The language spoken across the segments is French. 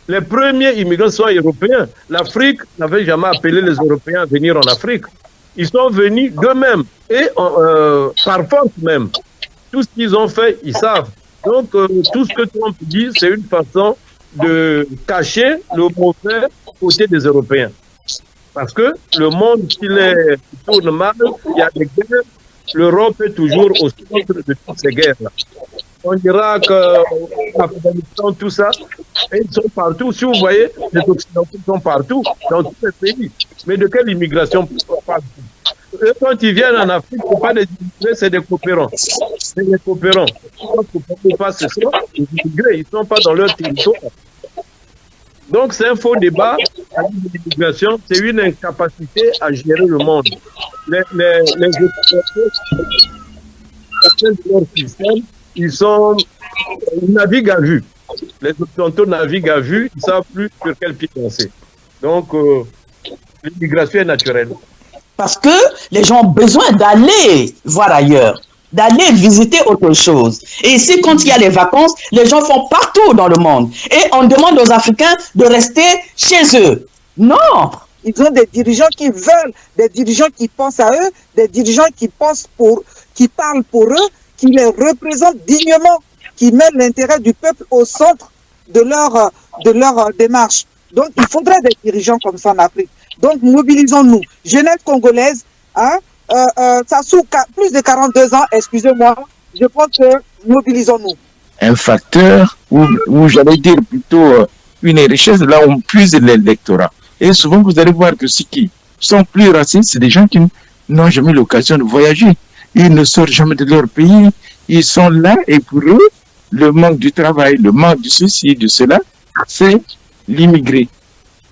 Les premiers immigrants sont européens. L'Afrique n'avait jamais appelé les Européens à venir en Afrique. Ils sont venus d'eux-mêmes et par force même. Tout ce qu'ils ont fait, ils savent. Donc, tout ce que Trump dit, c'est une façon de cacher le mauvais côté des Européens. Parce que le monde, s'il tourne mal, il y a des guerres, l'Europe est toujours au centre de toutes ces guerres-là. En Irak, en Afghanistan, tout ça, et ils sont partout. Si vous voyez, les Occidentaux sont partout, dans tous les pays. Mais de quelle immigration partout? Quand ils viennent en Afrique, ce ne sont pas des immigrés, c'est des coopérants. C'est des coopérants. Ce sont des immigrés, ils ne sont pas dans leur territoire. Donc c'est un faux débat. L'immigration, c'est une incapacité à gérer le monde. Les leur système, ils naviguent à vue. Les Occidentaux naviguent à vue, ils ne savent plus sur quel pied danser. Donc l'immigration est naturelle. Parce que les gens ont besoin d'aller voir ailleurs, d'aller visiter autre chose. Et ici, quand il y a les vacances, les gens font partout dans le monde. Et on demande aux Africains de rester chez eux. Non! Ils ont des dirigeants qui veulent, des dirigeants qui pensent à eux, des dirigeants qui parlent pour eux, qui les représentent dignement, qui mettent l'intérêt du peuple au centre de leur démarche. Donc, il faudrait des dirigeants comme ça en Afrique. Donc, mobilisons-nous. Jeunesse congolaise, hein, ça sous plus de 42 ans, excusez-moi, je pense que mobilisons-nous. Un facteur, ou j'allais dire plutôt une richesse, là où on puise l'électorat. Et souvent, vous allez voir que ceux qui sont plus racistes, c'est des gens qui n'ont jamais l'occasion de voyager. Ils ne sortent jamais de leur pays. Ils sont là et pour eux, le manque du travail, le manque de ceci, de cela, c'est l'immigré.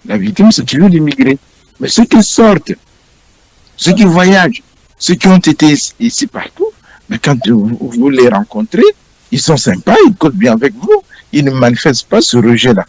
La victime, c'est toujours l'immigré. Mais ceux qui sortent, ceux qui voyagent, ceux qui ont été ici partout, mais quand vous les rencontrez, ils sont sympas, ils collent bien avec vous, ils ne manifestent pas ce rejet-là.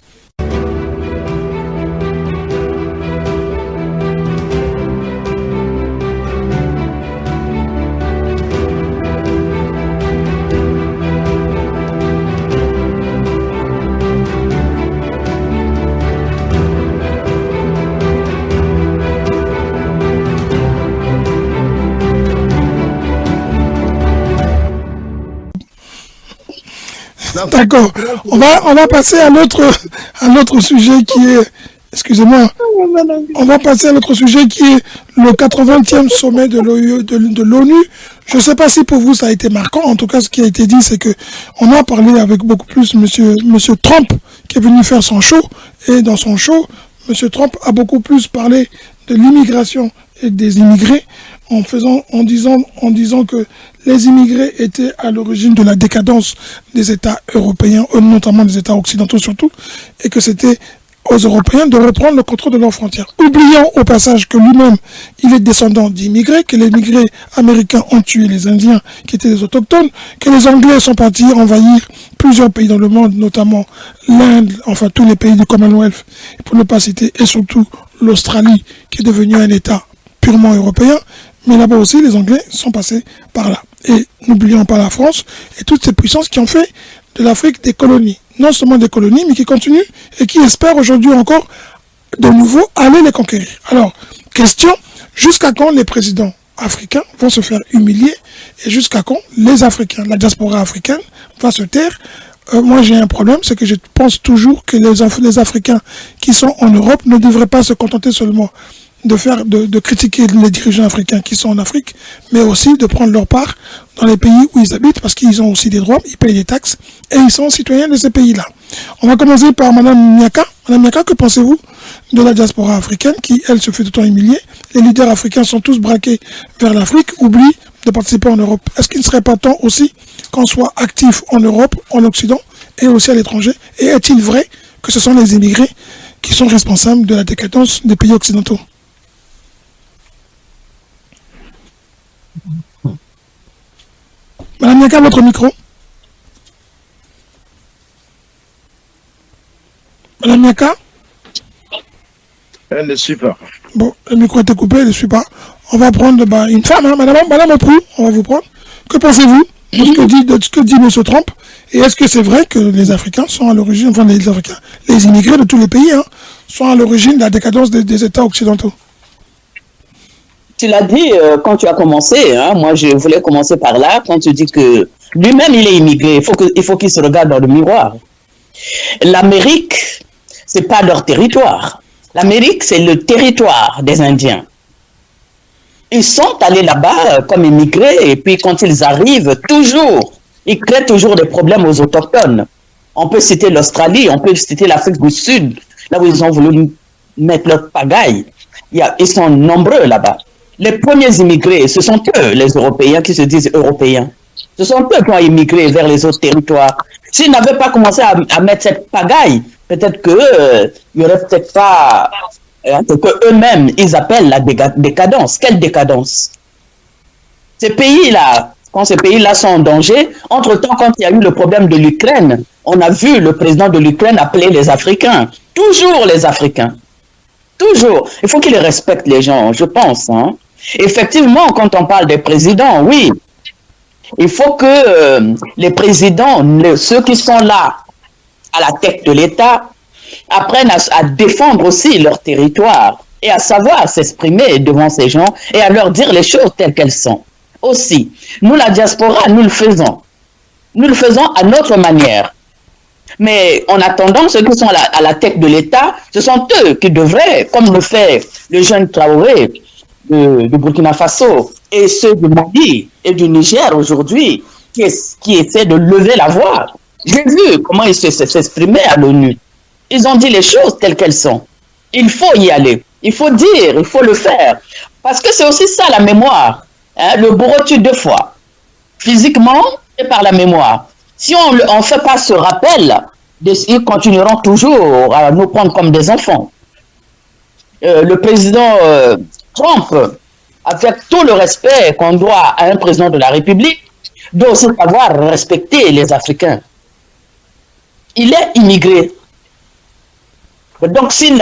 D'accord. On va passer à l'autre sujet qui est, excusez-moi, on va passer à l'autre sujet qui est le 80e sommet de l'ONU. Je ne sais pas si pour vous ça a été marquant. En tout cas, ce qui a été dit, c'est que on a parlé avec beaucoup plus monsieur Trump qui est venu faire son show. Et dans son show, monsieur Trump a beaucoup plus parlé de l'immigration et des immigrés en disant que les immigrés étaient à l'origine de la décadence des États européens, notamment des États occidentaux surtout, et que c'était aux Européens de reprendre le contrôle de leurs frontières. Oubliant au passage que lui-même, il est descendant d'immigrés, que les immigrés américains ont tué les Indiens qui étaient des autochtones, que les Anglais sont partis envahir plusieurs pays dans le monde, notamment l'Inde, enfin tous les pays du Commonwealth, pour ne pas citer, et surtout l'Australie, qui est devenue un État purement européen, mais là-bas aussi, les Anglais sont passés par là. Et n'oublions pas la France et toutes ces puissances qui ont fait de l'Afrique des colonies. Non seulement des colonies, mais qui continuent et qui espèrent aujourd'hui encore de nouveau aller les conquérir. Alors, question, jusqu'à quand les présidents africains vont se faire humilier et jusqu'à quand les Africains, la diaspora africaine va se taire? Moi j'ai un problème, c'est que je pense toujours que les Africains qui sont en Europe ne devraient pas se contenter seulement de critiquer les dirigeants africains qui sont en Afrique, mais aussi de prendre leur part dans les pays où ils habitent, parce qu'ils ont aussi des droits, ils payent des taxes, et ils sont citoyens de ces pays-là. On va commencer par Madame Miaka. Madame Miaka, que pensez-vous de la diaspora africaine qui, elle, se fait tout le temps humilier? Les leaders africains sont tous braqués vers l'Afrique, oublient de participer en Europe. Est-ce qu'il ne serait pas temps aussi qu'on soit actif en Europe, en Occident, et aussi à l'étranger? Et est-il vrai que ce sont les immigrés qui sont responsables de la décadence des pays occidentaux? Madame Miaka, votre micro. Madame Miaka? Elle ne suit pas. Bon, le micro était coupé, elle ne suit pas. On va prendre une femme, hein, Madame Opou, on va vous prendre. Que pensez-vous de ce que dit M. Trump? Et est-ce que c'est vrai que les Africains sont à l'origine, enfin les Africains, les immigrés de tous les pays, sont à l'origine de la décadence des États occidentaux? Tu l'as dit quand tu as commencé, moi je voulais commencer par là, quand tu dis que lui-même il est immigré, il faut qu'il se regarde dans le miroir. L'Amérique, c'est pas leur territoire. L'Amérique, c'est le territoire des Indiens. Ils sont allés là-bas comme immigrés et puis quand ils arrivent, ils créent toujours des problèmes aux autochtones. On peut citer l'Australie, on peut citer l'Afrique du Sud, là où ils ont voulu mettre leur pagaille. Ils sont nombreux là-bas. Les premiers immigrés, ce sont eux, les Européens, qui se disent Européens. Ce sont eux qui ont immigré vers les autres territoires. S'ils n'avaient pas commencé à mettre cette pagaille, peut-être qu'il n'y aurait peut-être pas ce qu'eux-mêmes, ils appellent la décadence. Quelle décadence? Ces pays-là, quand ces pays-là sont en danger, entre-temps, quand il y a eu le problème de l'Ukraine, on a vu le président de l'Ukraine appeler les Africains. Toujours les Africains. Toujours. Il faut qu'ils respectent les gens, je pense. Effectivement, quand on parle des présidents, oui, il faut que les présidents, ceux qui sont là, à la tête de l'État, apprennent à défendre aussi leur territoire et à savoir s'exprimer devant ces gens et à leur dire les choses telles qu'elles sont. Aussi, nous, la diaspora, nous le faisons. Nous le faisons à notre manière. Mais en attendant, ceux qui sont à la tête de l'État, ce sont eux qui devraient, comme le fait le jeune Traoré de Burkina Faso et ceux du Mali et du Niger aujourd'hui, qui essaient de lever la voix. J'ai vu comment ils s'exprimaient à l'ONU. Ils ont dit les choses telles qu'elles sont. Il faut y aller. Il faut dire, il faut le faire. Parce que c'est aussi ça la mémoire. Le bourreau tue 2 fois. Physiquement et par la mémoire. Si on ne fait pas ce rappel, ils continueront toujours à nous prendre comme des enfants. Le président Trump, avec tout le respect qu'on doit à un président de la République, doit aussi savoir respecter les Africains. Il est immigré. Donc, s'il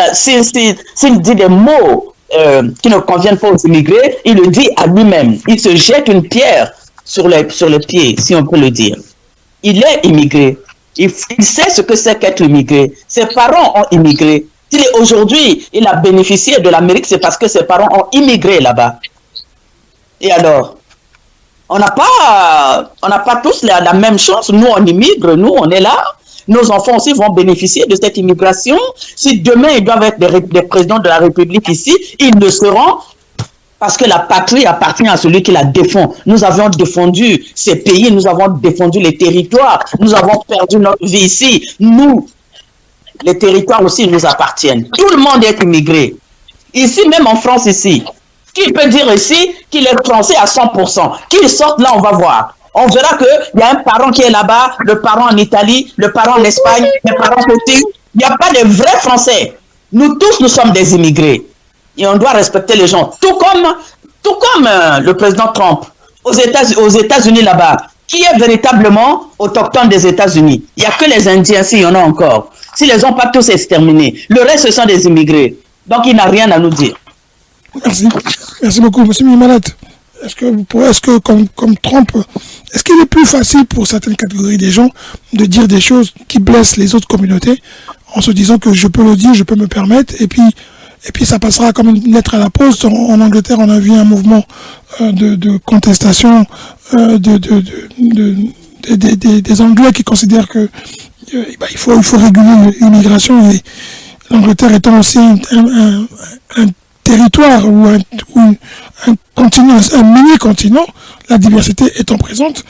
dit des mots qui ne conviennent pas aux immigrés, il le dit à lui-même. Il se jette une pierre sur les pieds, si on peut le dire. Il est immigré. Il sait ce que c'est qu'être immigré. Ses parents ont immigré. Si aujourd'hui, il a bénéficié de l'Amérique, c'est parce que ses parents ont immigré là-bas. Et alors, on n'a pas tous la même chance. Nous, on immigre, nous, on est là. Nos enfants aussi vont bénéficier de cette immigration. Si demain, ils doivent être des présidents de la République ici, ils le seront parce que la patrie appartient à celui qui la défend. Nous avons défendu ces pays, nous avons défendu les territoires, nous avons perdu notre vie ici. Nous, les territoires aussi nous appartiennent. Tout le monde est immigré. Ici, même en France, ici. Qui peut dire ici qu'il est français à 100%? Qu'il sorte là, on va voir. On verra qu'il y a un parent qui est là-bas, le parent en Italie, le parent en Espagne, le parent côté. Il n'y a pas de vrais Français. Nous tous, nous sommes des immigrés. Et on doit respecter les gens. Tout comme le président Trump aux États-Unis là-bas, qui est véritablement autochtone des États-Unis. Il n'y a que les Indiens, s'il y en a encore. S'ils ne les ont pas tous exterminés. Le reste, ce sont des immigrés. Donc, il n'a rien à nous dire. Merci. Merci beaucoup. Monsieur Mimalat, est-ce que comme Trump, est-ce qu'il est plus facile pour certaines catégories des gens de dire des choses qui blessent les autres communautés en se disant que je peux le dire, je peux me permettre, et puis ça passera comme une lettre à la poste. En Angleterre, on a vu un mouvement de contestation des Anglais qui considèrent que il faut réguler l'immigration, et l'Angleterre étant aussi un territoire ou un continent, un mini-continent, la diversité étant présente,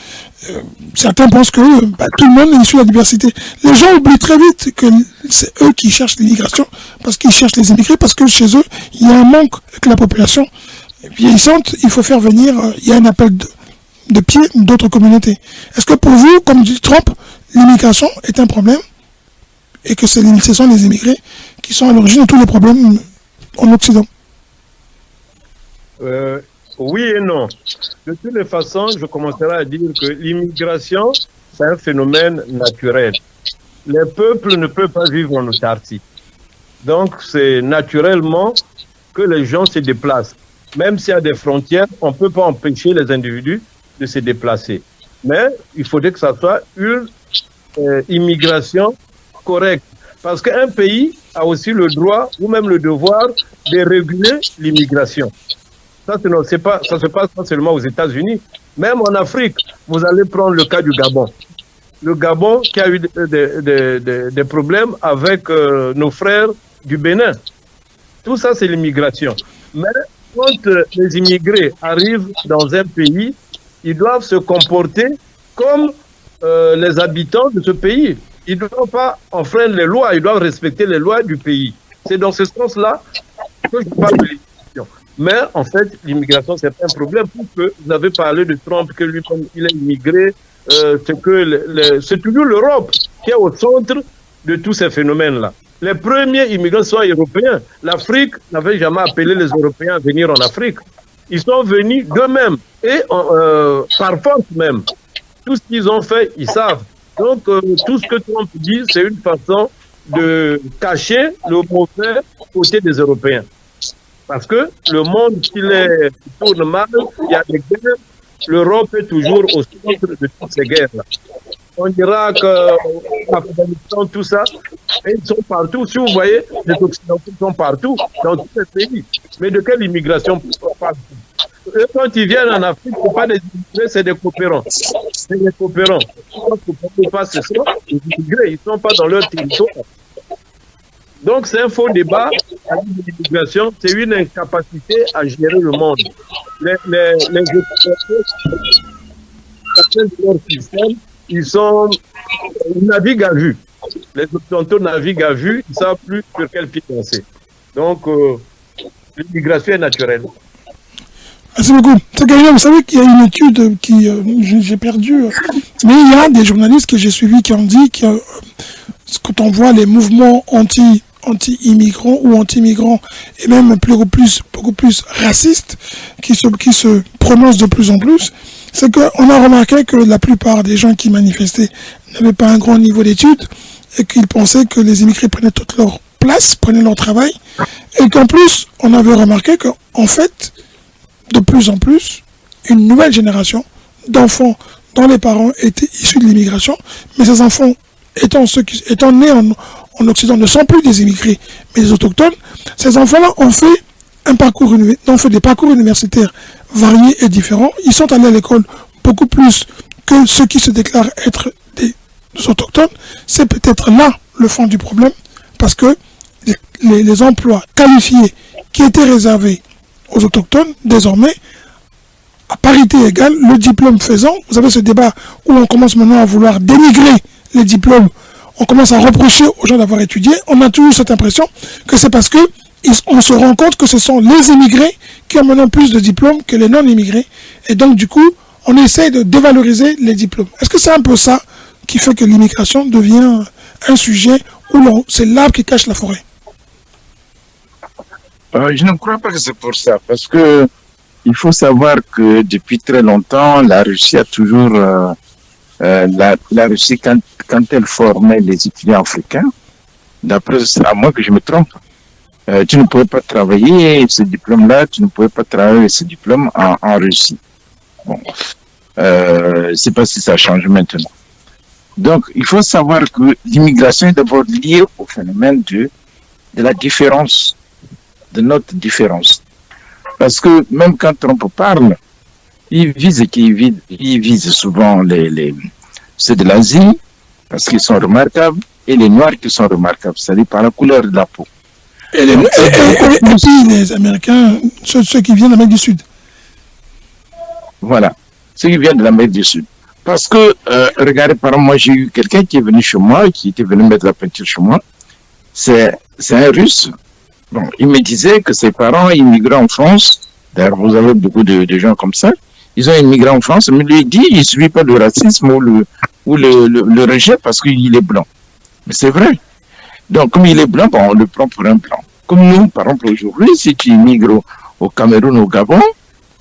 certains pensent que tout le monde est issu de la diversité. Les gens oublient très vite que c'est eux qui cherchent l'immigration, parce qu'ils cherchent les immigrés, parce que chez eux, il y a un manque avec la population vieillissante. Il faut faire venir, il y a un appel de pied d'autres communautés. Est-ce que pour vous, comme dit Trump, l'immigration est un problème et que ce sont les immigrés qui sont à l'origine de tous les problèmes en Occident? Oui et non. De toutes les façons, je commencerai à dire que l'immigration, c'est un phénomène naturel. Les peuples ne peuvent pas vivre en autarcie. Donc, c'est naturellement que les gens se déplacent. Même s'il y a des frontières, on ne peut pas empêcher les individus de se déplacer. Mais il faudrait que ça soit une immigration correcte. Parce qu'un pays a aussi le droit ou même le devoir de réguler l'immigration. Ça, se passe pas seulement aux États-Unis. Même en Afrique, vous allez prendre le cas du Gabon. Le Gabon qui a eu des problèmes avec nos frères du Bénin. Tout ça, c'est l'immigration. Mais quand les immigrés arrivent dans un pays, ils doivent se comporter comme les habitants de ce pays. Ils ne doivent pas enfreindre les lois, ils doivent respecter les lois du pays. C'est dans ce sens-là que je parle de l'immigration. Mais en fait, l'immigration, c'est un problème. Puisque vous avez parlé de Trump, que lui, il est immigré, c'est toujours l'Europe qui est au centre de tous ces phénomènes-là. Les premiers immigrants sont européens. L'Afrique n'avait jamais appelé les Européens à venir en Afrique. Ils sont venus d'eux-mêmes et par force même. Tout ce qu'ils ont fait, ils savent. Donc, tout ce que Trump dit, c'est une façon de cacher le mauvais côté des Européens. Parce que le monde, s'il tourne mal, il y a des guerres, l'Europe est toujours au centre de toutes ces guerres-là. En Irak, en Afghanistan, tout ça, et ils sont partout. Si vous voyez, les Occidentaux sont partout, dans tous les pays. Mais de quelle immigration parle-t-on? Quand ils viennent en Afrique, ce ne sont pas des immigrés, c'est des coopérants. C'est des coopérants. Quand vous pas ce sont des immigrés, ils ne sont pas dans leur territoire. Donc c'est un faux débat. L'immigration, c'est une incapacité à gérer le monde. Les Occidentaux, ils naviguent à vue. Les Occidentaux naviguent à vue, ils ne savent plus sur quel pied danser. Donc l'immigration est naturelle. Merci beaucoup. Vous savez qu'il y a une étude qui j'ai perdu, mais il y a des journalistes que j'ai suivis qui ont dit que quand on voit les mouvements anti-immigrants ou anti-migrants et même beaucoup plus racistes qui se prononcent de plus en plus, c'est qu'on a remarqué que la plupart des gens qui manifestaient n'avaient pas un grand niveau d'études et qu'ils pensaient que les immigrés prenaient toute leur place, prenaient leur travail, et qu'en plus, on avait remarqué qu'en fait, de plus en plus, une nouvelle génération d'enfants dont les parents étaient issus de l'immigration, mais ces enfants étant nés en Occident ne sont plus des immigrés, mais des autochtones, ces enfants-là ont fait des parcours universitaires variés et différents. Ils sont allés à l'école beaucoup plus que ceux qui se déclarent être des autochtones. C'est peut-être là le fond du problème, parce que les emplois qualifiés qui étaient réservés aux autochtones, désormais, à parité égale, le diplôme faisant, vous avez ce débat où on commence maintenant à vouloir dénigrer les diplômes, on commence à reprocher aux gens d'avoir étudié, on a toujours cette impression que c'est parce que on se rend compte que ce sont les immigrés qui ont maintenant plus de diplômes que les non-immigrés, et donc du coup, on essaie de dévaloriser les diplômes. Est-ce que c'est un peu ça qui fait que l'immigration devient un sujet où c'est l'arbre qui cache la forêt? Je ne crois pas que c'est pour ça, parce que il faut savoir que depuis très longtemps, la Russie a toujours, la Russie quand elle formait les étudiants africains, d'après à moi que je me trompe, tu ne pouvais pas travailler ce diplôme-là, tu ne pouvais pas travailler ce diplôme en Russie. Bon, je ne sais pas si ça change maintenant. Donc, il faut savoir que l'immigration est d'abord liée au phénomène de la différence, de notre différence. Parce que même quand Trump parle, il vise souvent ceux de l'Asie, parce qu'ils sont remarquables, et les Noirs qui sont remarquables, c'est-à-dire par la couleur de la peau. Et puis les Américains, ceux qui viennent de l'Amérique du Sud. Voilà, ceux qui viennent de l'Amérique du Sud. Parce que, regardez, par exemple, moi j'ai eu quelqu'un qui est venu chez moi, qui était venu mettre la peinture chez moi, c'est un Russe. Bon, il me disait que ses parents immigraient en France. D'ailleurs, vous avez beaucoup de gens comme ça. Ils ont immigré en France, mais lui dit il ne subit pas le racisme ou le rejet parce qu'il est blanc. Mais c'est vrai. Donc, comme il est blanc, bon, on le prend pour un blanc. Comme nous, par exemple, aujourd'hui, si tu immigres au Cameroun, au Gabon,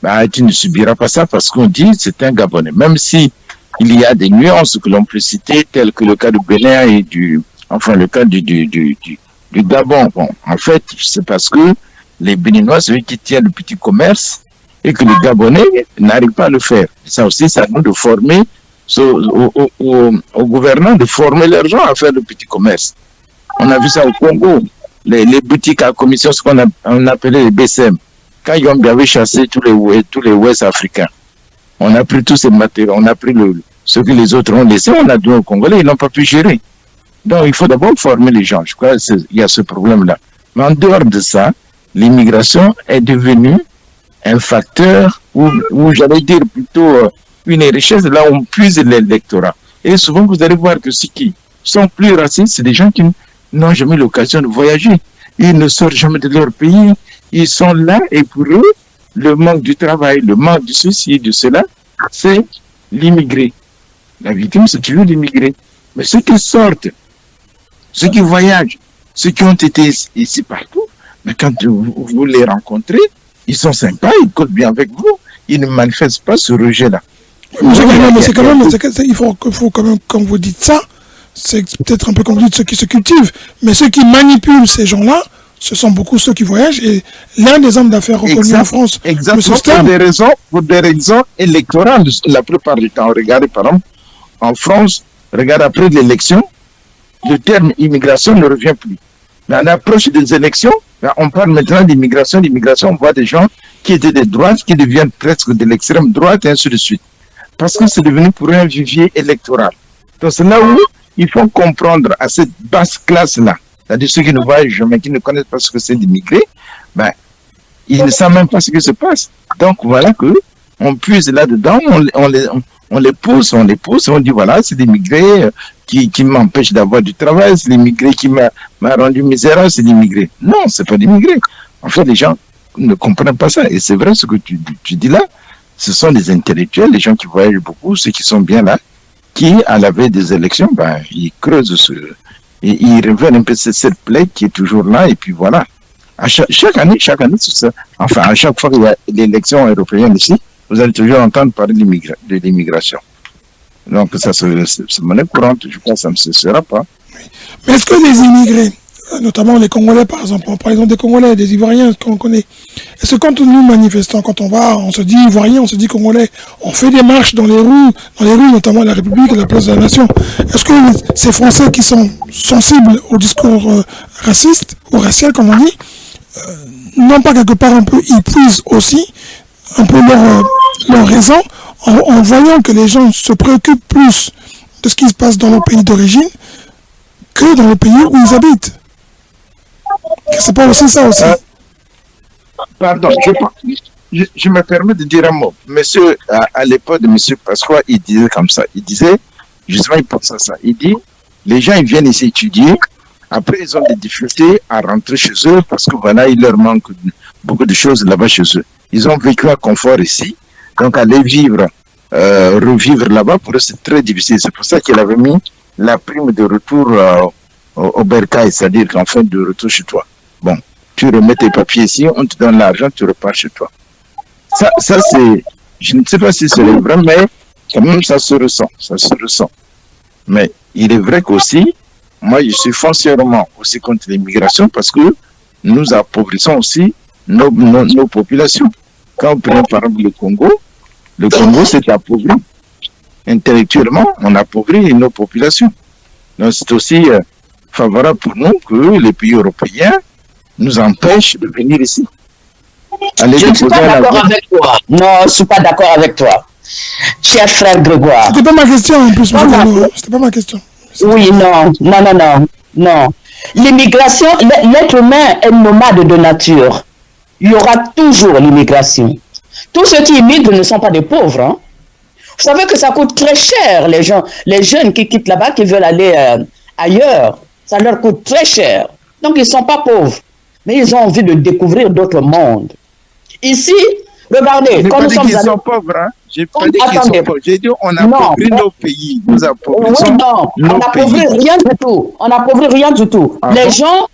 bah, tu ne subiras pas ça parce qu'on dit c'est un Gabonais. Même si il y a des nuances que l'on peut citer, telles que le cas du Bénin et le cas du Gabon. Bon, en fait, c'est parce que les Béninois, c'est eux qui tiennent le petit commerce et que les Gabonais n'arrivent pas à le faire. Ça aussi, c'est à nous de former aux gouvernants de former leurs gens à faire le petit commerce. On a vu ça au Congo, les boutiques à commission, ce qu'on on appelait les BCM. Quand Yombi avait chassé tous les Ouest africains, on a pris tous ces matériaux, on a pris ce que les autres ont laissé, on a donné aux Congolais, ils n'ont pas pu gérer. Donc il faut d'abord former les gens. Je crois qu'il y a ce problème-là. Mais en dehors de ça, l'immigration est devenue un facteur ou j'allais dire plutôt une richesse là où on puise l'électorat. Et souvent, vous allez voir que ceux qui sont plus racistes, c'est des gens qui n'ont jamais l'occasion de voyager. Ils ne sortent jamais de leur pays. Ils sont là et pour eux, le manque du travail, le manque du ceci, de cela, c'est l'immigré. La victime, c'est toujours l'immigré. Mais ceux qui sortent, ceux qui voyagent, ceux qui ont été ici partout, mais quand vous les rencontrez, ils sont sympas, ils collent bien avec vous, ils ne manifestent pas ce rejet-là. Mais c'est quand même, il faut quand même, quand vous dites ça, c'est peut-être un peu comme vous dites ceux qui se cultivent, mais ceux qui manipulent ces gens-là, ce sont beaucoup ceux qui voyagent, et l'un des hommes d'affaires reconnus en France, exactement, pour des raisons électorales, la plupart du temps. Regardez par exemple, en France, regardez après l'élection, le terme immigration ne revient plus. Mais à l'approche des élections, on parle maintenant d'immigration. L'immigration, on voit des gens qui étaient de droite, qui deviennent presque de l'extrême droite, et ainsi de suite. Parce que c'est devenu pour eux un vivier électoral. Donc c'est là où il faut comprendre à cette basse classe-là, c'est-à-dire ceux qui ne voient jamais, qui ne connaissent pas ce que c'est d'immigré, ben, ils ne savent même pas ce qui se passe. Donc voilà que on puise là-dedans, on les pousse, on dit voilà, c'est des immigrés qui m'empêchent d'avoir du travail, c'est l'immigré qui m'a rendu misérable, c'est l'immigré. Non, c'est pas l'immigré. En fait, les gens ne comprennent pas ça. Et c'est vrai ce que tu dis là, ce sont les intellectuels, les gens qui voyagent beaucoup, ceux qui sont bien là, qui, à la veille des élections, ben, ils creusent et ils révèlent un peu cette plaie qui est toujours là, et puis voilà. À chaque année, c'est ça. Enfin, à chaque fois qu'il y a l'élection européenne ici, vous allez toujours entendre parler de l'immigration. Donc, ça, c'est monnaie courante, je crois que ça ne cessera pas. Mais est-ce que les immigrés, notamment les Congolais par exemple des Congolais, des Ivoiriens qu'on connaît, est-ce que quand nous manifestons, quand on se dit Ivoirien, on se dit Congolais, on fait des marches dans les rues notamment la République et la place de la Nation, est-ce que ces Français qui sont sensibles au discours raciste ou racial comme on dit, non pas quelque part un peu, ils puisent aussi un peu leur raison en voyant que les gens se préoccupent plus de ce qui se passe dans leur pays d'origine que dans le pays où ils habitent. C'est pas aussi ça aussi. Pardon, je me permets de dire un mot. Monsieur, à l'époque de monsieur Pasqua, il disait comme ça. Il disait, justement, il pense à ça. Il dit, les gens, ils viennent ici étudier. Après, ils ont des difficultés à rentrer chez eux parce que voilà, il leur manque beaucoup de choses là-bas chez eux. Ils ont vécu un confort ici. Donc, aller revivre là-bas, pour eux, c'est très difficile. C'est pour ça qu'il avait mis la prime de retour au bercail, c'est-à-dire qu'en fin de retour chez toi. Bon, tu remets tes papiers ici, on te donne l'argent, tu repars chez toi. Ça c'est, je ne sais pas si c'est vrai, mais quand même, ça se ressent. Mais il est vrai qu'aussi, moi, je suis foncièrement aussi contre l'immigration parce que nous appauvrissons aussi nos populations. Quand on prend par exemple le Congo s'est appauvri. Intellectuellement, on appauvrit nos populations. Donc c'est aussi favorable pour nous que les pays européens nous empêchent de venir ici. Je ne suis pas d'accord avec toi. Non, je ne suis pas d'accord avec toi. Cher frère Grégoire. C'était pas ma question en plus. C'était pas ma question. Oui, non. L'immigration, l'être humain est nomade de nature. Il y aura toujours l'immigration. Tous ceux qui immigrent ne sont pas des pauvres. Hein. Vous savez que ça coûte très cher, les jeunes qui quittent là-bas, qui veulent aller ailleurs. Ça leur coûte très cher. Donc, ils ne sont pas pauvres. Mais ils ont envie de découvrir d'autres mondes. Ici, regardez, quand nous sommes... Ils sont pauvres, hein? J'ai pas dit qu'ils sont pauvres. J'ai dit on appauvrit nos pays. Nous appauvrissons on n'appauvrit rien du tout. On n'appauvrit rien du tout. Ah, les gens...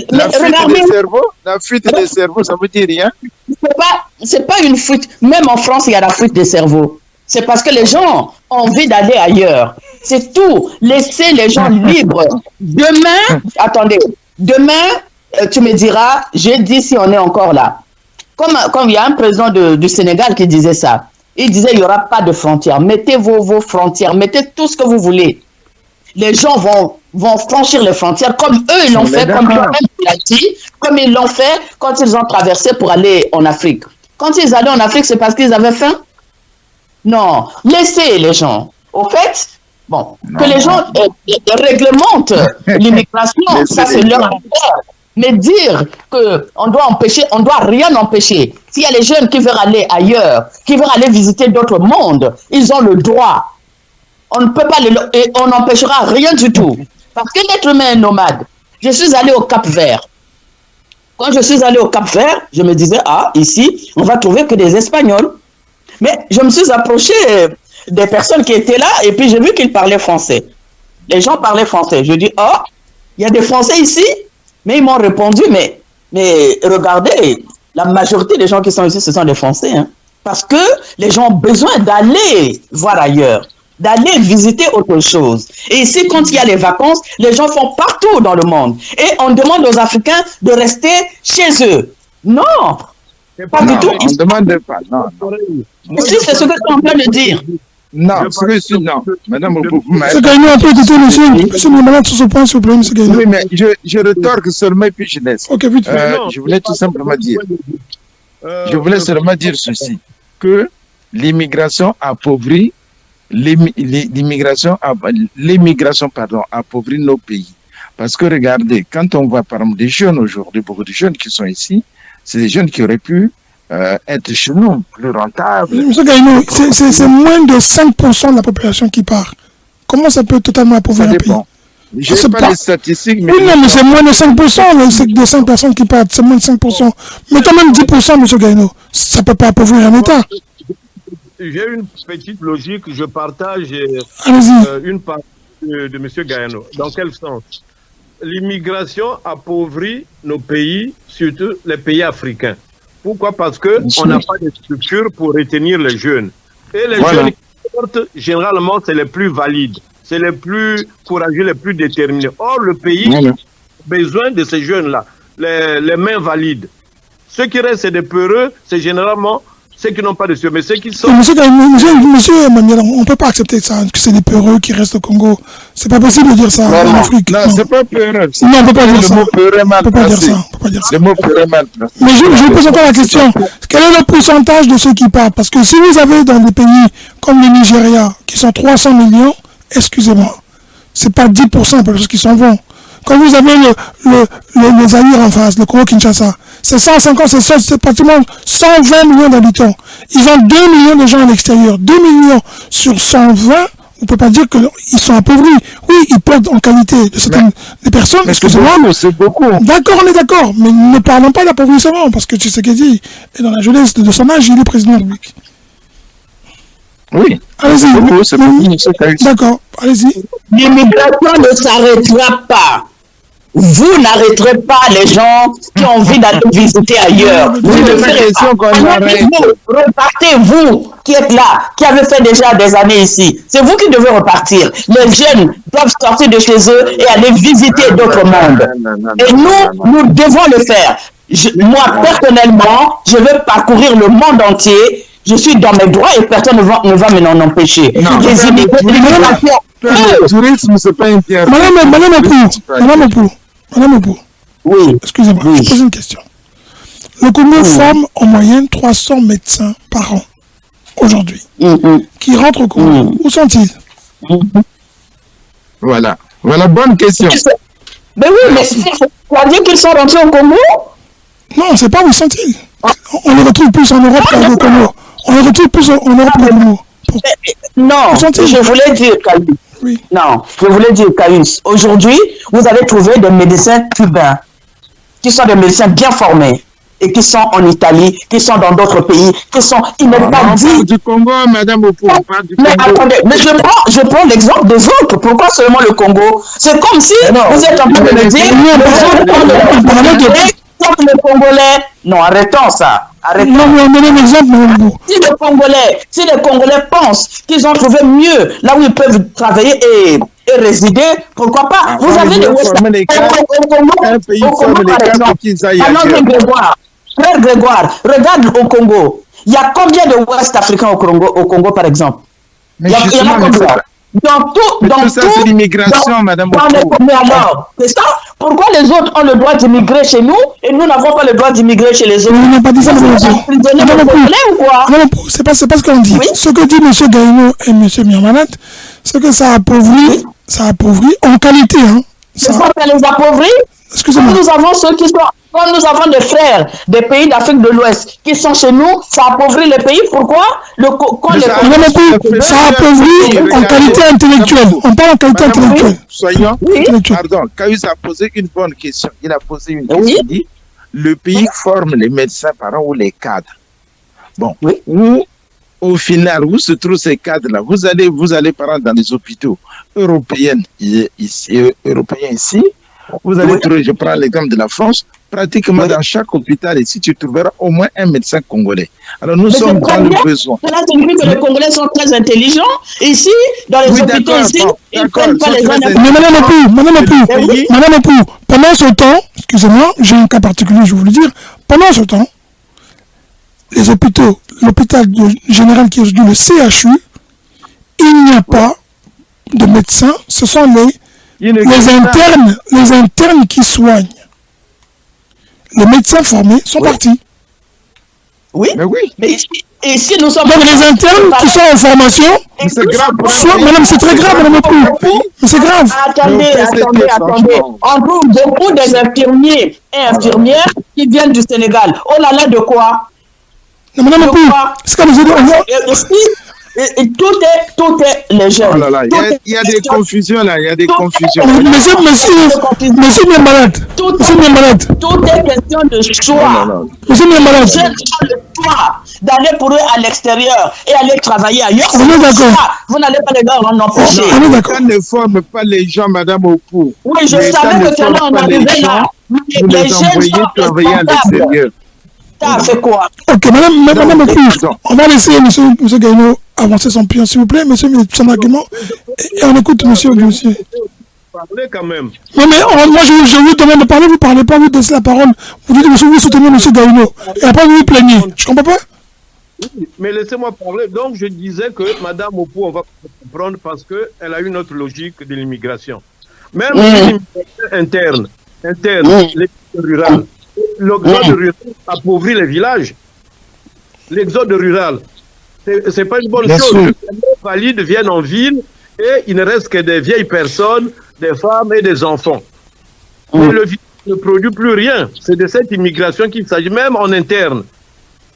La fuite des cerveaux, ça veut dire rien? C'est pas une fuite. Même en France, il y a la fuite des cerveaux. C'est parce que les gens ont envie d'aller ailleurs. C'est tout. Laissez les gens libres. Demain, tu me diras, j'ai dit si on est encore là. Comme il y a un président du Sénégal qui disait ça. Il disait, il n'y aura pas de frontières. Mettez vos frontières, mettez tout ce que vous voulez. Les gens vont franchir les frontières comme eux, ils l'ont fait, comme ils l'ont fait quand ils ont traversé pour aller en Afrique. Quand ils allaient en Afrique, c'est parce qu'ils avaient faim? Non. Laissez les gens. Au fait, bon, que les gens réglementent l'immigration, ça c'est leur affaire. Mais dire qu'on doit empêcher, on doit rien empêcher. S'il y a les jeunes qui veulent aller ailleurs, qui veulent aller visiter d'autres mondes, ils ont le droit. On ne peut pas et on n'empêchera rien du tout. Parce que l'être humain est nomade. Je suis allé au Cap-Vert. Quand je suis allé au Cap-Vert, je me disais, ah, ici, on va trouver que des Espagnols. Mais je me suis approché des personnes qui étaient là et puis j'ai vu qu'ils parlaient français. Les gens parlaient français. Je dis, oh, il y a des Français ici? Mais ils m'ont répondu, mais regardez, la majorité des gens qui sont ici, ce sont des Français. Hein, parce que les gens ont besoin d'aller voir ailleurs, d'aller visiter autre chose. Et ici, quand il y a les vacances, les gens font partout dans le monde. Et on demande aux Africains de rester chez eux. Non, pas du tout. On ne demande pas, non. Ici, c'est ce que tu es en train de dire. Non, celui-ci, non. Madame, monsieur Gagnon, un peu écouter monsieur me malade sur ce point, s'il vous plaît, monsieur Gagnon. Oui, mais je retorque seulement et puis je laisse. Ok, vite. Je voulais tout simplement dire. Je voulais seulement dire ceci, que l'immigration appauvrit, l'immigration appauvrit nos pays. Parce que regardez, quand on voit par exemple des jeunes aujourd'hui, beaucoup de jeunes qui sont ici, c'est des jeunes qui auraient pu être chez nous, plus rentables. Monsieur Gagnon, c'est moins de 5% de la population qui part. Comment ça peut totalement appauvrir un pays? Je ne sais pas les statistiques, mais... Oui, non, mais c'est moins de 5%, de 5 personnes qui partent, c'est moins de 5%. Mais quand même 10%, monsieur Gagnon, ça ne peut pas appauvrir un État. J'ai une petite logique, je partage une partie de M. Gagnon. Dans quel sens? L'immigration appauvrit nos pays, surtout les pays africains. Pourquoi? Parce qu'on n'a pas de structure pour retenir les jeunes. Et les jeunes qui sortent, généralement, c'est les plus valides, c'est les plus courageux, les plus déterminés. Or, le pays a besoin de ces jeunes-là, les mains valides. Ceux qui restent, c'est des peureux, c'est généralement ceux qui n'ont pas de structure. Mais ceux qui sont... Monsieur Emmanuel, on ne peut pas accepter ça, que c'est des peureux qui restent au Congo. C'est pas possible de dire ça en Afrique. Non, c'est pas peureux. Non, on ne peut pas dire ça. On ne peut pas dire ça. Le mot peureux mal placé. Mais je vous pose encore la question. Quel est le pourcentage de ceux qui partent? Parce que si vous avez dans des pays comme le Nigeria, qui sont 300 millions, excusez-moi, c'est pas 10% parce qu'ils s'en vont. Quand vous avez le Zaïre en face, le Congo-Kinshasa, c'est 150, c'est pratiquement 120 millions d'habitants. Ils ont 2 millions de gens à l'extérieur. 2 millions sur 120, on ne peut pas dire qu'ils sont appauvris. Oui, ils perdent en qualité de certaines des personnes. Excusez-moi, mais c'est beaucoup. D'accord, on est d'accord, mais ne parlons pas d'appauvrissement, parce que Tshisekedi est dans la jeunesse de son âge, il est président de la République. Oui, allez-y. D'accord, allez-y. L'immigration ne s'arrêtera pas. Vous n'arrêterez pas les gens qui ont envie d'aller visiter ailleurs. Vous ne ferez pas. Repartez, vous qui êtes là, qui avez fait déjà des années ici. C'est vous qui devez repartir. Les jeunes doivent sortir de chez eux et aller visiter d'autres mondes. Et nous devons le faire. Moi, personnellement, je veux parcourir le monde entier. Je suis dans mes droits et personne ne va m'en empêcher. Le tourisme, c'est pas interdit. Madame Opou, oui. Excusez-moi, je pose une question. Le Congo forme en moyenne 300 médecins par an, aujourd'hui, qui rentrent au Congo. Où sont-ils? Voilà, bonne question. Mais oui, mais ça veut dire qu'ils sont rentrés au Congo? Non, on ne sait pas où sont-ils. On les retrouve plus en Europe qu'au Congo. On les retrouve plus en Europe qu'au Congo. Non, je voulais dire, oui. Non, je voulais dire, Caius, aujourd'hui, vous avez trouvé des médecins cubains, qui sont des médecins bien formés, et qui sont en Italie, qui sont dans d'autres pays, qui sont... Il n'est pas dit... du Congo, madame Opou, mais attendez, mais je prends l'exemple des autres. Pourquoi seulement le Congo? C'est comme si vous êtes en train de me dire... les Congolais... Non, arrêtons ça. Non, mais on donne un exemple, si les Congolais pensent qu'ils ont trouvé mieux là où ils peuvent travailler et résider, pourquoi pas? Vous avez des Frère Grégoire, regarde au Congo. Il y a combien de Ouest africains au Congo, par exemple? Mais Il y en a justement, mais combien? tout ça, c'est l'immigration, madame. Mais alors, c'est ça? Pourquoi les autres ont le droit d'immigrer chez nous et nous n'avons pas le droit d'immigrer chez les autres? On n'a pas dit ça, c'est pas ce qu'on dit. Oui? Ce que dit M. Gaïno et M. Miamanat, c'est que ça appauvrit en qualité. Hein. Ça les appauvrit. Excusez-moi. Nous avons ceux qui sont. Quand nous avons des frères des pays d'Afrique de l'Ouest qui sont chez nous, ça appauvrit les pays. Pourquoi? Ça appauvrit en qualité intellectuelle. On parle en qualité intellectuelle. Soyons, pardon, Kayus a posé une bonne question. Il a posé une question. Il dit, le pays forme les médecins par an ou les cadres. Bon, où, au final, où se trouvent ces cadres-là? Vous allez par exemple dans les hôpitaux européens ici, vous allez trouver, je prends l'exemple de la France, pratiquement dans chaque hôpital ici, tu trouveras au moins un médecin congolais. Alors nous sommes dans le besoin. Cela signifie que les Congolais sont très intelligents. Ici, dans les hôpitaux, ici, ils ne prennent pas les gens. Mais Madame Epou, pendant ce temps, excusez-moi, j'ai un cas particulier, je vais vous le dire, pendant ce temps, les hôpitaux, l'hôpital général qui est aujourd'hui le CHU, il n'y a pas de médecins, ce sont les internes qui soignent. Les médecins formés sont partis. Oui. Mais ici, nous sommes... Donc les internes qui sont en formation... C'est grave. Madame, c'est très grave, madame Epou. Mais c'est grave. Attendez. On trouve beaucoup des infirmiers et infirmières qui viennent du Sénégal. Oh là là, de quoi? Non, madame Epou, c'est comme je dis... Tout est léger. Oh là là, il y a des confusions là, il y a des confusions. Monsieur est malade. Tout est question de choix. Monsieur est malade. J'ai le choix d'aller pour eux à l'extérieur et aller travailler ailleurs. On est d'accord. Vous n'allez pas les gars en empêcher. L'État ne forme pas les gens, madame Oku. Oui, je savais que cela en arrivait là. Vous les envoyez travailler à l'extérieur. Ça fait quoi? Ok, madame Oku, on va laisser monsieur Gaïno avancer son pion, s'il vous plaît, monsieur, son argument, et on écoute monsieur Oguier. Parlez quand même. Non, mais moi, je vous demande de parler, vous ne parlez pas, vous laissez la parole. Vous dites, monsieur, vous soutenez monsieur Gaïno, et après, vous vous plaignez. Je comprends pas? Oui, mais laissez-moi parler. Donc, je disais que madame Opou, on va comprendre parce qu'elle a une autre logique de l'immigration. Même l'immigration interne, l'exode rural. L'exode rural appauvrit les villages. L'exode rural. C'est pas une bonne chose. Les valides viennent en ville et il ne reste que des vieilles personnes, des femmes et des enfants. Mais le village ne produit plus rien. C'est de cette immigration qu'il s'agit, même en interne.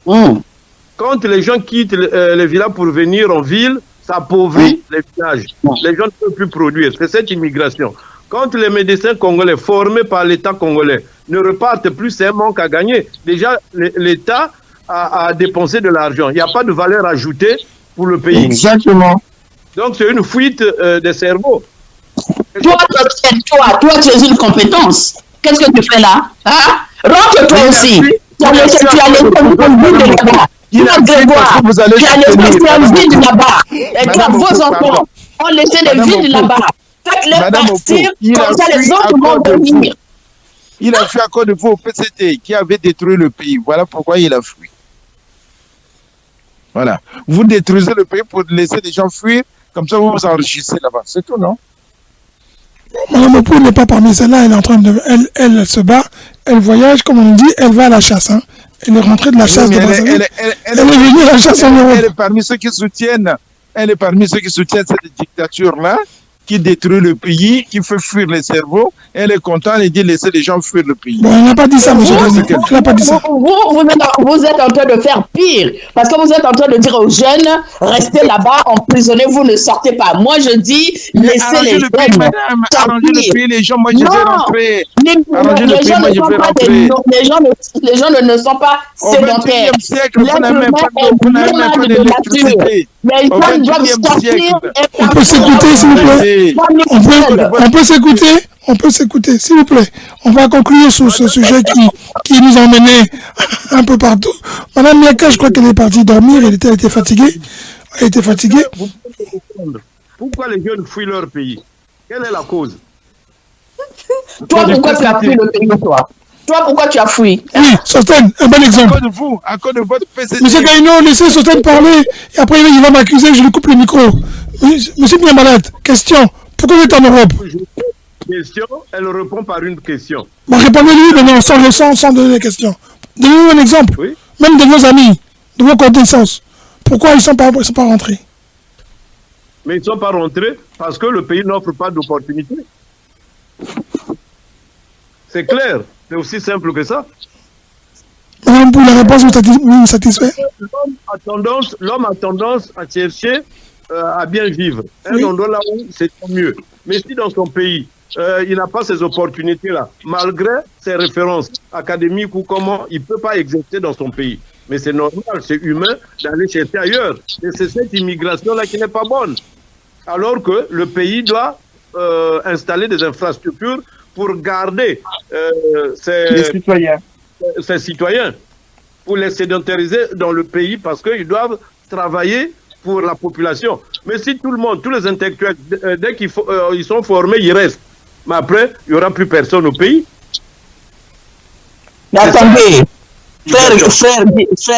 Quand les gens quittent les villages pour venir en ville, ça appauvrit les villages. Les gens ne peuvent plus produire. C'est cette immigration. Quand les médecins congolais formés par l'État congolais ne repartent plus, c'est un manque à gagner. Déjà, l'État à dépenser de l'argent. Il n'y a pas de valeur ajoutée pour le pays. Exactement. Donc, c'est une fuite des cerveaux. Toi, tu es une compétence. Qu'est-ce que tu fais là? Hein? Rentre-toi aussi. Tu as laissé vide là-bas. Grégoire, tu as laissé un vide là-bas. Et toi, vos enfants ont laissé des vides là-bas. Faites-les partir, comme ça les autres vont venir. Il a fui à cause de vous au PCT qui avait détruit le pays. Voilà pourquoi il a fui. Voilà. Vous détruisez le pays pour laisser les gens fuir, comme ça vous vous enrichissez là-bas. C'est tout, non? Madame Opou n'est pas parmi celles-là, elle est en train de... Elle se bat, elle voyage, comme on dit, elle va à la chasse. Hein. Elle est rentrée de la chasse de Brazzaville. Elle est venue à la chasse en Europe. Elle est parmi ceux qui soutiennent cette dictature-là, qui détruit le pays, qui fait fuir les cerveaux. Elle est contente et dit laisser les gens fuir le pays. Bon, elle n'a pas dit ça, monsieur. Elle n'a pas dit ça. Vous êtes en train de faire pire. Parce que vous êtes en train de dire aux jeunes, restez là-bas, emprisonnez, vous ne sortez pas. Moi, je dis, laissez les jeunes sortir. Arrangez le pays, les gens, moi, je vais rentrer. Arrangez le pays, moi, je vais rentrer. Les gens ne sont pas sédentaires. Au XXIe siècle, vous n'avez même pas d'électricité. Les gens doivent sortir. On peut s'écouter, s'il vous plaît. On peut s'écouter, s'il vous plaît. On va conclure sur ce sujet qui nous a emmenés un peu partout. Madame Miaka, je crois qu'elle est partie dormir, elle était fatiguée. Pourquoi les jeunes fuient leur pays? Quelle est la cause? Toi, pourquoi tu as fui le pays, toi? Toi, pourquoi tu as fui? Oui, Sosten, un bon exemple. À cause de votre PCC. Monsieur Gaïno, laissez Sosten parler, et après il va m'accuser, je lui coupe le micro. Monsieur bien malade, question. Pourquoi vous êtes en Europe? Question, elle répond par une question. Bon, répondez-lui maintenant sans donner les questions. Donnez-nous un exemple. Oui. Même de vos amis, de vos connaissances. Pourquoi ils ne sont pas rentrés? Mais ils ne sont pas rentrés parce que le pays n'offre pas d'opportunité. C'est clair. C'est aussi simple que ça. Madame, pour la réponse, vous satisfait? L'homme a tendance à chercher à bien vivre. Un endroit là où c'est mieux. Mais si dans son pays, il n'a pas ces opportunités-là, malgré ses références académiques ou comment, il ne peut pas exercer dans son pays. Mais c'est normal, c'est humain d'aller chercher ailleurs. Et c'est cette immigration-là qui n'est pas bonne. Alors que le pays doit installer des infrastructures pour garder ses citoyens, pour les sédentariser dans le pays parce qu'ils doivent travailler pour la population. Mais si tout le monde, tous les intellectuels, dès qu'ils ils sont formés, ils restent. Mais après, il n'y aura plus personne au pays. Mais attendez, frère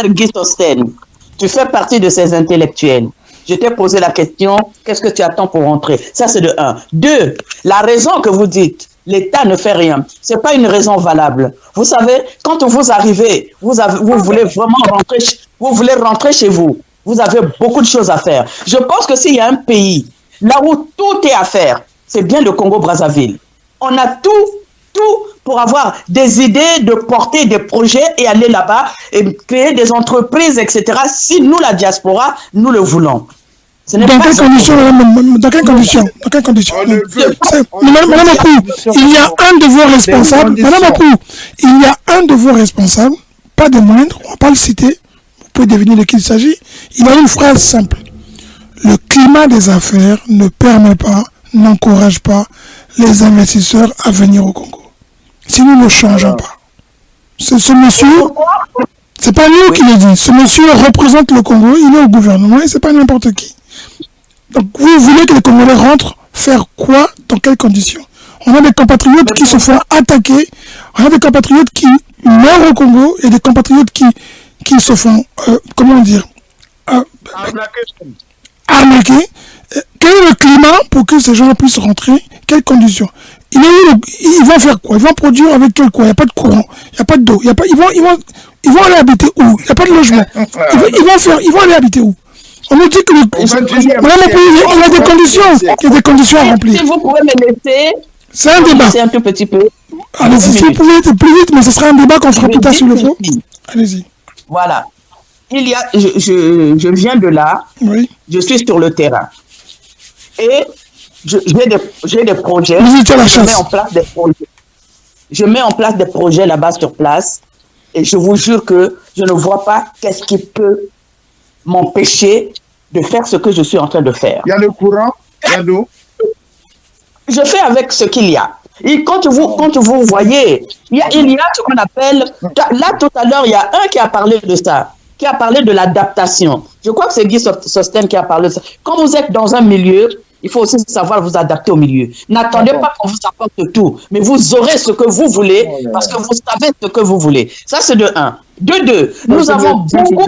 Guy Sosten, tu fais partie de ces intellectuels. Je t'ai posé la question, qu'est-ce que tu attends pour rentrer? Ça, c'est de 1. 2, la raison que vous dites, l'État ne fait rien, ce n'est pas une raison valable. Vous savez, quand vous arrivez, vous voulez vraiment rentrer chez vous. Vous avez beaucoup de choses à faire. Je pense que s'il y a un pays, là où tout est à faire, c'est bien le Congo-Brazzaville. On a tout pour avoir des idées, de porter des projets et aller là-bas et créer des entreprises, etc. Si nous, la diaspora, nous le voulons. Dans quelles conditions? Madame Apou, il y a un de vos responsables. Madame Apou, il y a un de vos responsables, pas de moindre, on ne va pas le citer, vous pouvez deviner de qui il s'agit. Il a une phrase simple. Le climat des affaires ne permet pas, n'encourage pas les investisseurs à venir au Congo. Si nous ne changeons pas. Ce monsieur, c'est pas nous qui le dit. Ce monsieur représente le Congo, il est au gouvernement et c'est pas n'importe qui. Donc vous voulez que les Congolais rentrent faire quoi? Dans quelles conditions? On a des compatriotes qui se font attaquer, on a des compatriotes qui meurent au Congo et des compatriotes qui se font, comment dire, arnaquer. Quel est le climat pour que ces gens puissent rentrer? Quelles conditions? Ils vont faire quoi? Ils vont produire avec quel quoi? Il n'y a pas de courant, il n'y a pas d'eau, ils vont aller habiter où? Il n'y a pas de logement. Ils vont aller habiter où? On nous dit que il y a des conditions, il y a des conditions à remplir. Si vous pouvez me laisser, c'est un débat. C'est un tout petit peu. Allez-y, si vous pouvez être plus vite, mais ce sera un débat qu'on fera plus tard sur le fond. Allez-y. Voilà. Je viens de là, oui. Je suis sur le terrain. Et j'ai des projets. Vous étiez à la chasse. Je mets en place des projets là-bas sur place. Et je vous jure que je ne vois pas qu'est-ce qui peut m'empêcher de faire ce que je suis en train de faire. Il y a le courant, il y a l'eau. Je fais avec ce qu'il y a. Et quand vous voyez, il y a ce qu'on appelle... Là, tout à l'heure, il y a un qui a parlé de ça, qui a parlé de l'adaptation. Je crois que c'est Guy Sosten qui a parlé de ça. Quand vous êtes dans un milieu, il faut aussi savoir vous adapter au milieu. N'attendez pas qu'on vous apporte tout, mais vous aurez ce que vous voulez parce que vous savez ce que vous voulez. Ça, c'est de 1. De 2, nous avons beaucoup...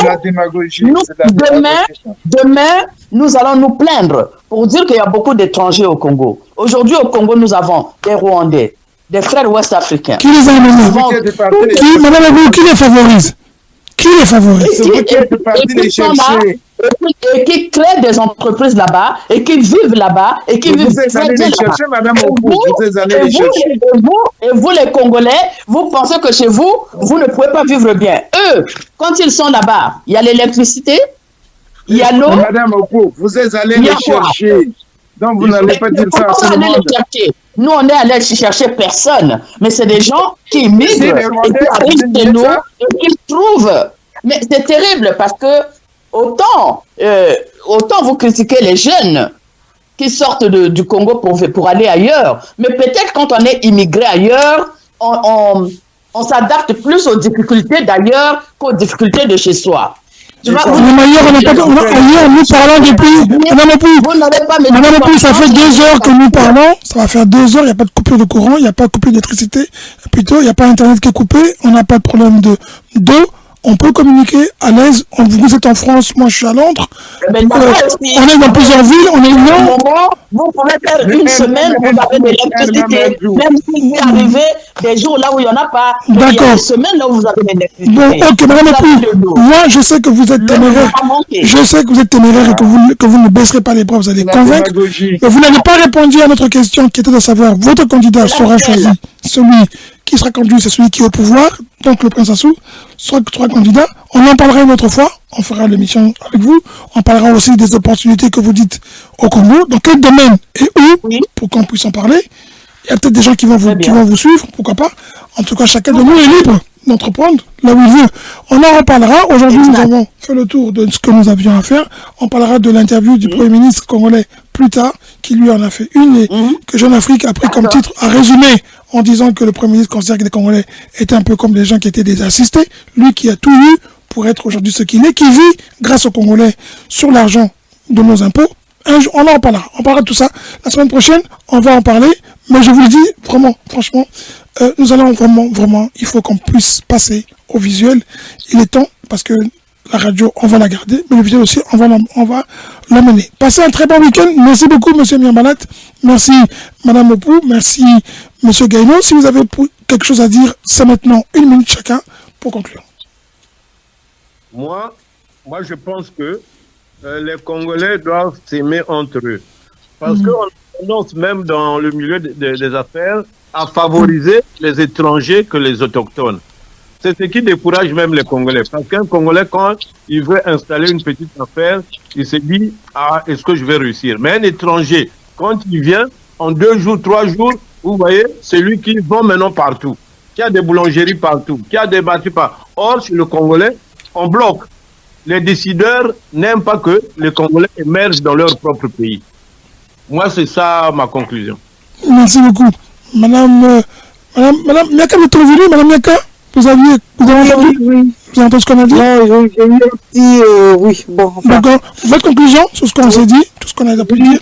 Demain, nous allons nous plaindre pour dire qu'il y a beaucoup d'étrangers au Congo. Aujourd'hui, au Congo, nous avons des Rwandais, des frères ouest-africains. Qui les a amenés? Madame Abou, qui les favorise? Qui les favorise? Et qui créent des entreprises là-bas, et qui vivent là-bas, et qui vivent très bien là-bas. Et vous, les Congolais, vous pensez que chez vous, vous ne pouvez pas vivre bien. Eux, quand ils sont là-bas, il y a l'électricité, il y a l'eau. Madame Opo, vous êtes allé les chercher. Donc vous n'allez pas dire ça à tout le monde. Nous, on est allé chercher personne. Mais c'est des gens qui migrent et qui arrivent chez nous et qui trouvent. Mais c'est terrible parce que autant vous critiquez les jeunes qui sortent du Congo pour aller ailleurs, mais peut-être quand on est immigré ailleurs, on s'adapte plus aux difficultés d'ailleurs qu'aux difficultés de chez soi. Ailleurs, nous parlons depuis. Madame Opou, ça fait 2 heures que nous parlons. Ça va faire 2 heures. Il n'y a pas de coupure de courant, il n'y a pas de coupure d'électricité. Plutôt, il n'y a pas Internet qui est coupé. On n'a pas de problème d'eau. On peut communiquer à l'aise. Vous êtes en France, moi je suis à Londres. On est dans plusieurs villes, on est loin. Vous pouvez faire une semaine, vous avez de l'électricité. Même si vous arrivez des jours là où il n'y en a pas, il y a des semaines là où vous avez de l'électricité. Bon, ok, madame Opou, moi je sais que vous êtes téméraire. Je sais que vous êtes téméraire et que vous ne baisserez pas les bras, vous allez convaincre. Mais vous n'avez pas répondu à notre question qui était de savoir, votre candidat sera choisi, celui qui sera candidat, c'est celui qui est au pouvoir, donc le prince Assou, soit 3 candidats. On en parlera une autre fois, on fera l'émission avec vous. On parlera aussi des opportunités que vous dites au Congo, dans quel domaine et où, pour qu'on puisse en parler. Il y a peut-être des gens qui vont vous suivre, pourquoi pas. En tout cas, chacun de nous est libre d'entreprendre là où il veut. On en reparlera. Aujourd'hui, nous avons fait le tour de ce que nous avions à faire. On parlera de l'interview du Premier ministre congolais plus tard, qui lui en a fait une et que Jeune Afrique a pris comme titre à résumer en disant que le Premier ministre considère que les Congolais étaient un peu comme des gens qui étaient des assistés. Lui qui a tout eu pour être aujourd'hui ce qu'il est, qui vit grâce aux Congolais sur l'argent de nos impôts. On en parlera. On parlera de tout ça. La semaine prochaine, on va en parler. Mais je vous le dis, vraiment, franchement, nous allons vraiment, il faut qu'on puisse passer au visuel. Il est temps, parce que la radio, on va la garder, mais le visuel aussi, on va l'amener. Passez un très bon week-end. Merci beaucoup, monsieur Miambalat. Merci, madame Opou. Merci, monsieur Gaïno. Si vous avez quelque chose à dire, c'est maintenant 1 minute chacun pour conclure. Moi, je pense que les Congolais doivent s'aimer entre eux. Parce qu'on tendance même dans le milieu des affaires à favoriser les étrangers que les autochtones. C'est ce qui décourage même les Congolais. Parce qu'un Congolais, quand il veut installer une petite affaire, il se dit « Ah, est-ce que je vais réussir ?» Mais un étranger, quand il vient, en 2 jours, 3 jours, vous voyez, c'est lui qui vend maintenant partout. Qui a des boulangeries partout, qui a des bâtiments partout. Or, chez le Congolais, on bloque. Les décideurs n'aiment pas que les Congolais émergent dans leur propre pays. Moi, c'est ça ma conclusion. Merci beaucoup. Madame Miaka, vous êtes revenue, Madame Miaka? Vous avez entendu? Oui. Vous avez entendu ce qu'on a dit? Non, j'ai eu aussi, oui, bon. Enfin. D'accord. Votre conclusion sur ce qu'on s'est dit, tout ce qu'on a pu dire?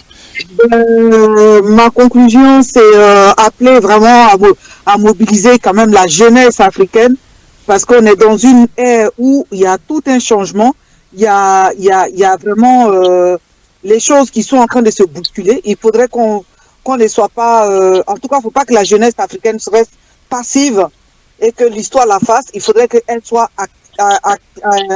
Ma conclusion, c'est appeler vraiment à mobiliser quand même la jeunesse africaine, parce qu'on est dans une ère où il y a tout un changement, il y a vraiment les choses qui sont en train de se bousculer. Il faudrait qu'on ne soit pas, en tout cas, il ne faut pas que la jeunesse africaine reste passive et que l'histoire la fasse. Il faudrait qu'elle soit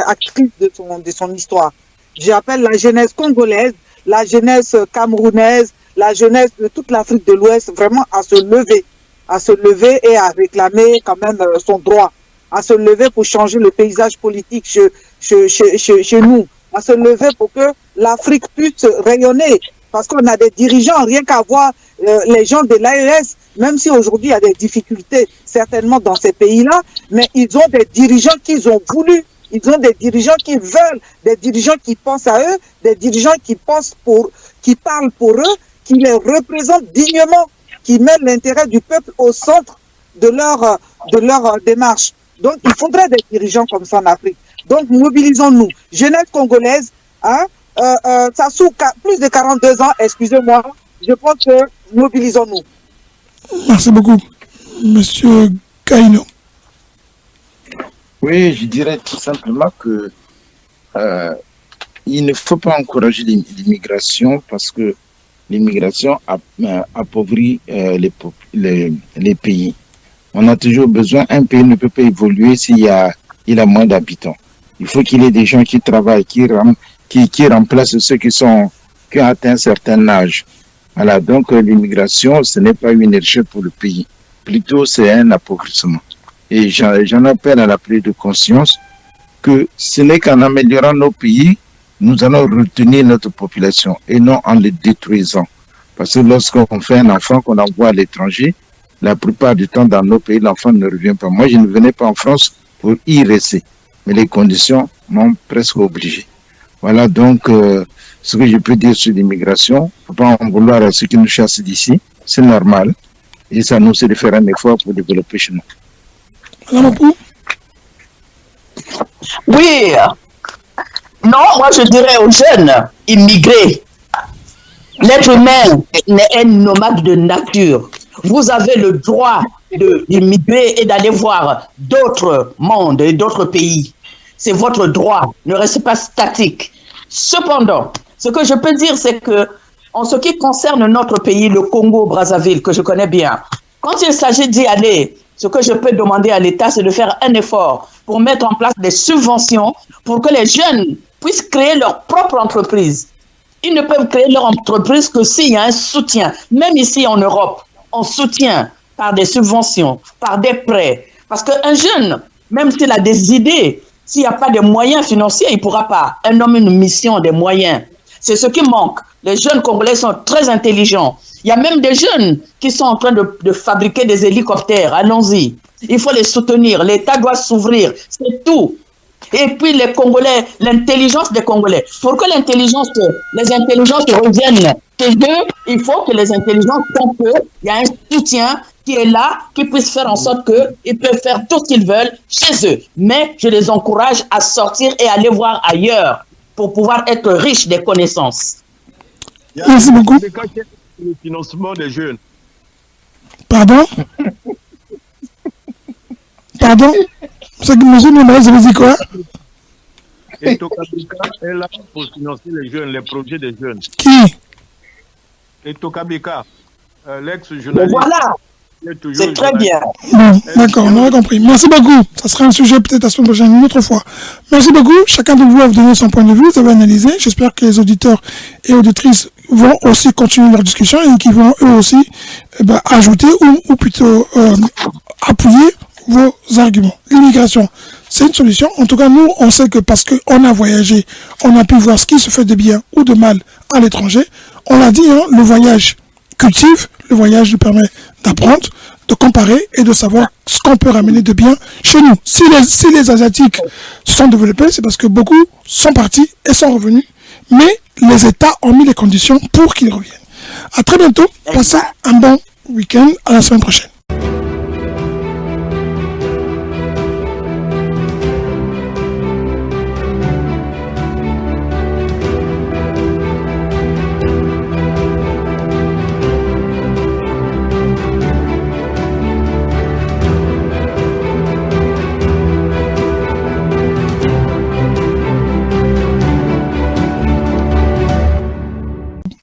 actrice de son histoire. J'appelle la jeunesse congolaise, la jeunesse camerounaise, la jeunesse de toute l'Afrique de l'Ouest vraiment à se lever et à réclamer quand même son droit, à se lever pour changer le paysage politique chez nous, à se lever pour que l'Afrique puisse rayonner. Parce qu'on a des dirigeants, rien qu'à voir les gens de l'AES, même si aujourd'hui il y a des difficultés certainement dans ces pays-là, mais ils ont des dirigeants qu'ils ont voulu, ils ont des dirigeants qui veulent, des dirigeants qui pensent à eux, des dirigeants qui parlent pour eux, qui les représentent dignement, qui mettent l'intérêt du peuple au centre de leur démarche. Donc il faudrait des dirigeants comme ça en Afrique. Donc mobilisons-nous, jeunesse congolaise, hein, ça sous plus de 42 ans, excusez-moi, je pense que mobilisons-nous. Merci beaucoup, monsieur Kaino. Oui, je dirais tout simplement que il ne faut pas encourager l'immigration parce que l'immigration appauvrit les pays. On a toujours besoin, un pays ne peut pas évoluer s'il a moins d'habitants. Il faut qu'il y ait des gens qui travaillent, qui remplacent ceux qui ont atteint un certain âge. Voilà, donc l'immigration, ce n'est pas une richesse pour le pays. Plutôt, c'est un appauvrissement. Et j'en appelle à la prise de conscience que ce n'est qu'en améliorant nos pays, nous allons retenir notre population et non en les détruisant. Parce que lorsqu'on fait un enfant qu'on envoie à l'étranger, la plupart du temps dans nos pays, l'enfant ne revient pas. Moi, je ne venais pas en France pour y rester, mais les conditions m'ont presque obligé. Voilà donc ce que je peux dire sur l'immigration. Il ne faut pas en vouloir à ceux qui nous chassent d'ici, c'est normal. Et ça nous c'est de faire un effort pour développer chez nous. Oui, Non, moi je dirais aux jeunes immigrés, l'être humain est un nomade de nature. Vous avez le droit d'immigrer et d'aller voir d'autres mondes et d'autres pays. C'est votre droit. Ne restez pas statique. Cependant, ce que je peux dire, c'est que en ce qui concerne notre pays, le Congo-Brazzaville, que je connais bien, quand il s'agit d'y aller, ce que je peux demander à l'État, c'est de faire un effort pour mettre en place des subventions pour que les jeunes puissent créer leur propre entreprise. Ils ne peuvent créer leur entreprise que s'il y a un soutien. Même ici en Europe, on soutient par des subventions, par des prêts. Parce qu'un jeune, même s'il a des idées, s'il n'y a pas de moyens financiers, il ne pourra pas. Un homme, une mission, des moyens. C'est ce qui manque. Les jeunes Congolais sont très intelligents. Il y a même des jeunes qui sont en train de fabriquer des hélicoptères. Allons-y. Il faut les soutenir. L'État doit s'ouvrir. C'est tout. Et puis les Congolais, l'intelligence des Congolais. Pour que les intelligences reviennent chez eux, il faut que les intelligences sentent qu'il y a un soutien qui est là, qui puisse faire en sorte qu'ils peuvent faire tout ce qu'ils veulent chez eux. Mais je les encourage à sortir et aller voir ailleurs pour pouvoir être riches des connaissances. Merci beaucoup. Le financement des jeunes. Pardon? Pardon? Monsieur Nimbaï, vous avez dit quoi? Et Tokabika est là pour financer les jeunes, les projets des jeunes. Qui? Et Tokabika, l'ex-journaliste. Voilà. C'est très bien. Bon, d'accord, on aura compris. Merci beaucoup. Ça sera un sujet peut-être la semaine prochaine, une autre fois. Merci beaucoup. Chacun de vous a donné son point de vue, vous avez analysé. J'espère que les auditeurs et auditrices vont aussi continuer leur discussion et qu'ils vont eux aussi ajouter ou plutôt appuyer vos arguments. L'immigration, c'est une solution. En tout cas, nous, on sait que parce qu'on a voyagé, on a pu voir ce qui se fait de bien ou de mal à l'étranger. On l'a dit, hein, le voyage cultive, le voyage nous permet d'apprendre, de comparer et de savoir ce qu'on peut ramener de bien chez nous. Si les Asiatiques se sont développés, c'est parce que beaucoup sont partis et sont revenus, mais les États ont mis les conditions pour qu'ils reviennent. À très bientôt, passez un bon week-end, à la semaine prochaine.